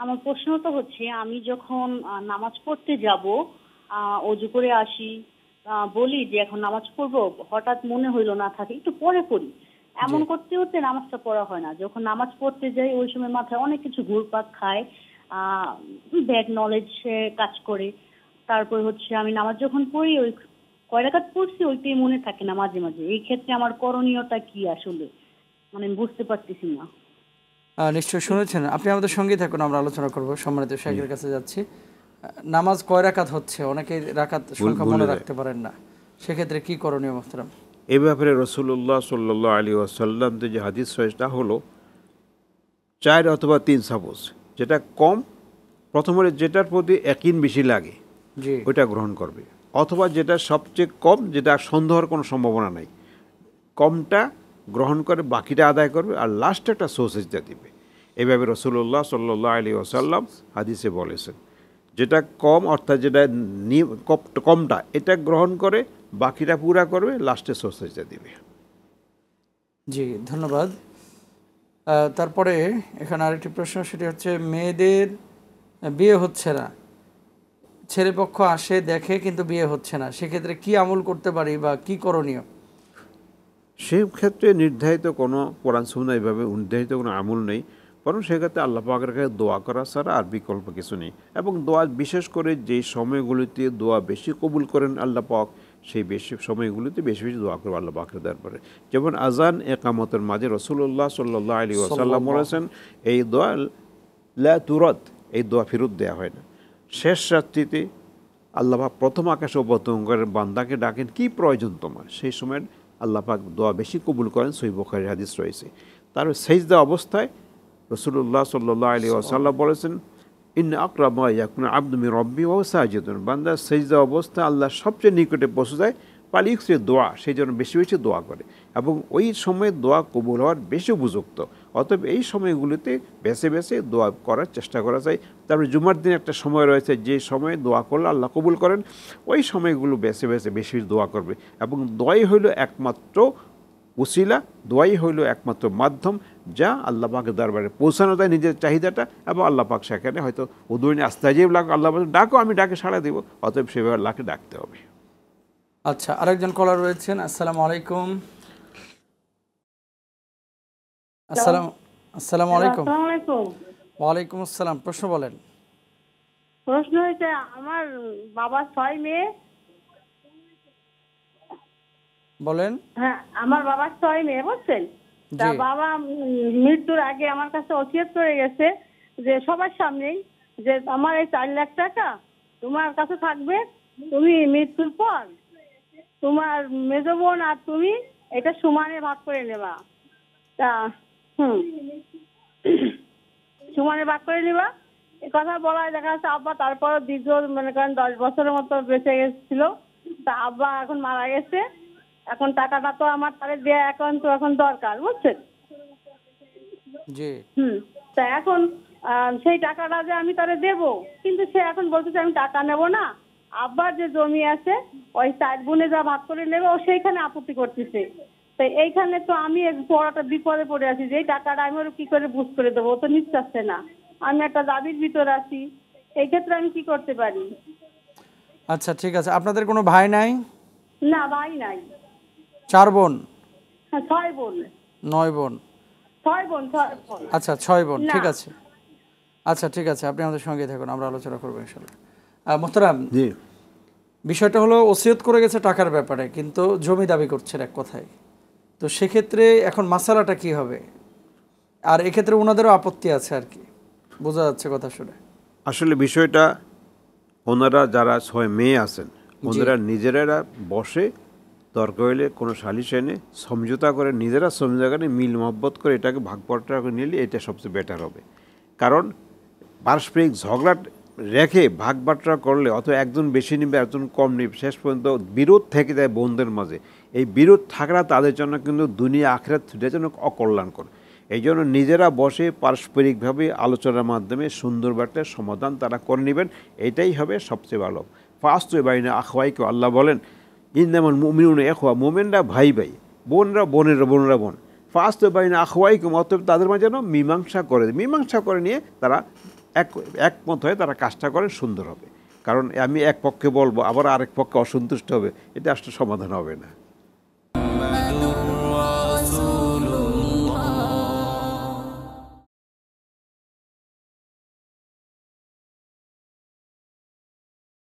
আমার প্রশ্নটা হচ্ছে, আমি যখন নামাজ পড়তে যাব, অজু করে আসি, বলি যে এখন নামাজ পড়বো, হঠাৎ মনে হইলো না থাকে একটু পরে পড়ি, এমন জি করতে করতে নামাজটা পড়া হয় না। যখন নামাজ পড়তে যাই ওই সময় মাথায় অনেক কিছু ঘুরপাক খায়, ব্যাড নলেজ কাজ করে। তারপর হচ্ছে আমি নামাজ যখন পড়ি, ওই কয় রাকাত পড়ছি ওইটাই মনে থাকে না মাঝে মাঝে। এই ক্ষেত্রে আমার করণীয়টা কি আসলে, মানে আমি বুঝতে পারতেছি না। নিশ্চয়ই শুনেছেন। আপনি আমাদের সঙ্গেই থাকুন, আমরা আলোচনা করব। সম্মানিত জি, শাইখের কাছে যাচ্ছি। নামাজ কয় রাকাত হচ্ছে, অনেকেই রাকাত সংখ্যা ভুলে মনে যায়। রাখতে পারেন না, সেক্ষেত্রে কি করণীয় মোহতারাম? এ ব্যাপারে রসুল্লাহ সাল্লাহ আলী ওয়াসাল্লাম যে হাদিস রয়েছে হলো 4 অথবা 3 সাপোজ, যেটা কম, প্রথমে যেটার প্রতি একিন বেশি লাগে জি ওইটা গ্রহণ করবে, অথবা যেটা সবচেয়ে কম, যেটা সন্দেহের কোনো সম্ভাবনা নাই, কমটা গ্রহণ করে বাকিটা আদায় করবে, আর লাস্টে একটা সোসেজটা দিবে। এভাবে রসুল্লাহ সাল্লাহ আলী ওসাল্লাম হাদিসে বলেছেন। যেটা কম অর্থাৎ যেটা কমটা এটা গ্রহণ করে বাকিটা পুরা করবে, লাস্টে সোসেজটা দিবে। জি, ধন্যবাদ। তারপরে এখানে আরেকটি প্রশ্ন, সেটি হচ্ছে মেয়েদের বিয়ে হচ্ছে না, ছেলেপক্ষ আসে দেখে কিন্তু বিয়ে হচ্ছে না, সেক্ষেত্রে কি আমল করতে পারি বা কি করণীয়? সেই ক্ষেত্রে নির্ধারিত কোনো কোরআন সুন্নাহ এইভাবে নির্ধারিত কোনো আমল নেই, বরং সেক্ষেত্রে আল্লাহ পাকের কাছে দোয়া করা ছাড়া আর বিকল্প কিছু নেই। এবং দোয়া বিশেষ করে যে সময়গুলিতে দোয়া বেশি কবুল করেন আল্লাহ পাক, সেই বেশি সময়গুলিতে বেশি বেশি দোয়া করবে আল্লাহ পাকের দরবারে। যেমন আজান একামতের মাঝে রসুল্লাহ সাল্লাহ আলী ওয়াসাল্লাম বলেছেন, এই দোয়া লা তুরত, এই দোয়া ফেরত দেওয়া হয় না। শেষ রাত্রিতে আল্লাহ পাক প্রথম আকাশে অবতরণ করেন, বান্দাকে ডাকেন কি প্রয়োজন তোমার, সেই সময় আল্লাহ পাক দোয়া বেশি কবুল করেন, সহিহ বুখারীর হাদিস রয়েছে। তার সেজদা অবস্থায় রাসূলুল্লাহ সাল্লাল্লাহু আলাইহি ওয়াসাল্লাম বলেছেন, ইন্না আকরাবা মা ইয়াকুনু আবদু মির রাব্বিহি ওয়া হুয়া সাজিদুন, বান্দা সেজদা অবস্থায় আল্লাহর সবচেয়ে নিকটে পৌঁছে যায়, পালিক্সে দোয়া, সেই জন্য বেশি বেশি দোয়া করে, এবং ওই সময়ে দোয়া কবুল হওয়ার বেশি উপযুক্ত। অতএব এই সময়গুলিতে বেছে বেছে দোয়া করার চেষ্টা করা যায়। তারপরে জুমার দিন একটা সময় রয়েছে, যে সময়ে দোয়া করলে আল্লাহ কবুল করেন, ওই সময়গুলো বেছে বেছে বেশি দোয়া করবে। এবং দোয়াই হইল একমাত্র উসিলা, দোয়াই হইল একমাত্র মাধ্যম যা আল্লাহ পাকের দরবারে পৌঁছানো যায় নিজের চাহিদাটা, এবং আল্লাহ পাক সেখানে হয়তো উদুইনে আস্তাজিব লাগ, আল্লাহ ডাকো, আমি ডাকে সাড়া দিব। অতএব সেভাবে আল্লাহকে ডাকতে হবে। আচ্ছা, আরেকজন কলার রয়েছেন। আসসালামু আলাইকুম। আসসালামু আলাইকুম। আসসালামু আলাইকুম। ওয়ালাইকুম আসসালাম, প্রশ্ন বলেন। প্রশ্ন হয়েছে, আমার বাবার 6 মেয়ে। বলেন। হ্যাঁ, আমার বাবার 6 মেয়ে, বুঝছেন? তা জি বাবা মৃত্যুর আগে আমার কাছে ওসিয়ত করে গেছে যে সবার সামনেই, যে আমার এই 4 লাখ টাকা তোমার কাছে থাকবে, তুমি মৃত্যুর পর তোমার মেজ বোন আর তুমি এটা সমানে ভাগ করে নেবা। তা সমানে ভাগ করে নিবা, এই কথা বলায় দেখা যাচ্ছে আব্বা তারপর দীর্ঘ মনে করেন 10 বছরের মতো বেঁচে গেছিল। তা আব্বা এখন মারা গেছে, এখন টাকাটা তো আমার তারে দেয়া এখন দরকার, বুঝছেন? জি তা এখন সেই টাকাটা যে আমি তারে দেব, কিন্তু সে এখন বলতেছে আমি টাকা নেব না, আব্বার যে জমি আছে ওই 4 বোনে যা ভাগ করে নেবে, ও সেইখানে আপত্তি করতেছে। তো এইখানে তো আমি এক বড়টা বিপদে পড়ে আছি, যে এই টাকাটা আমি ওর কি করে বুঝ করে দেবো, ও তো নিচ্ছে না। আমি একটা দাবির ভিতর আছি, এই ক্ষেত্রে আমি কি করতে পারি? আচ্ছা, ঠিক আছে। আপনাদের কোনো ভাই নাই? না, ভাই নাই। 4 বোন? হ্যাঁ, 6 বোন। 9 বোন? 6 বোন, 6 বোন। আচ্ছা, 6 বোন, না। ঠিক আছে। আচ্ছা, ঠিক আছে, আপনি আমাদের সঙ্গে থাকুন, আমরা আলোচনা করবো ইনশাল্লাহ। মোহতারাম, জি, বিষয়টা হলো ওসিয়ত করে গেছে টাকার ব্যাপারে, কিন্তু জমি দাবি করছেন এক কথায়। তো সেক্ষেত্রে এখন মাসালাটা কি হবে? আর এক্ষেত্রে ওনাদেরও আপত্তি আছে আর কি, বোঝা যাচ্ছে কথা শুনে। আসলে বিষয়টা, ওনারা যারা 6 মেয়ে আছেন, জি ওনারা নিজেরা বসে দরকার হলে কোনো সালিশ এনে সমঝোতা করে, নিজেরা সমঝোতা করে মিল মহব্বত করে এটাকে ভাগ বটরা করে নিলে এটা সবচেয়ে বেটার হবে। কারণ পারস্পরিক ঝগড়া রেখে ভাগ বাটরা করলে অত একজন বেশি নিবে একজন কম নিবে, শেষ পর্যন্ত বিরোধ থেকে যায় বোনদের মাঝে। এই বিরোধ থাকাটা তাদের জন্য কিন্তু দুনিয়া আখিরাত দুটার জন্য অকল্যাণকর। এই জন্য নিজেরা বসে পারস্পরিকভাবে আলোচনার মাধ্যমে সুন্দর একটা সমাধান তারা করে নেবেন, এটাই হবে সবচেয়ে ভালো। ফার্স্ট বাইনা আখওয়াইকে আল্লাহ বলেন, ইন্নামাল মুমিনুনা ইখওয়া, মুমিনরা ভাই ভাই, বোনরা বোনেরা বোন। ফার্স্ট বাইনা আখওয়াইকুম, অতএব তাদের মাঝে যেন মীমাংসা করে নিয়ে তারা একমত হয়ে তারা কাজটা করে সুন্দর হবে। কারণ আমি এক পক্ষে বলবো আবার আরেক পক্ষে অসন্তুষ্ট হবে, এটা আসলে সমাধান হবে না।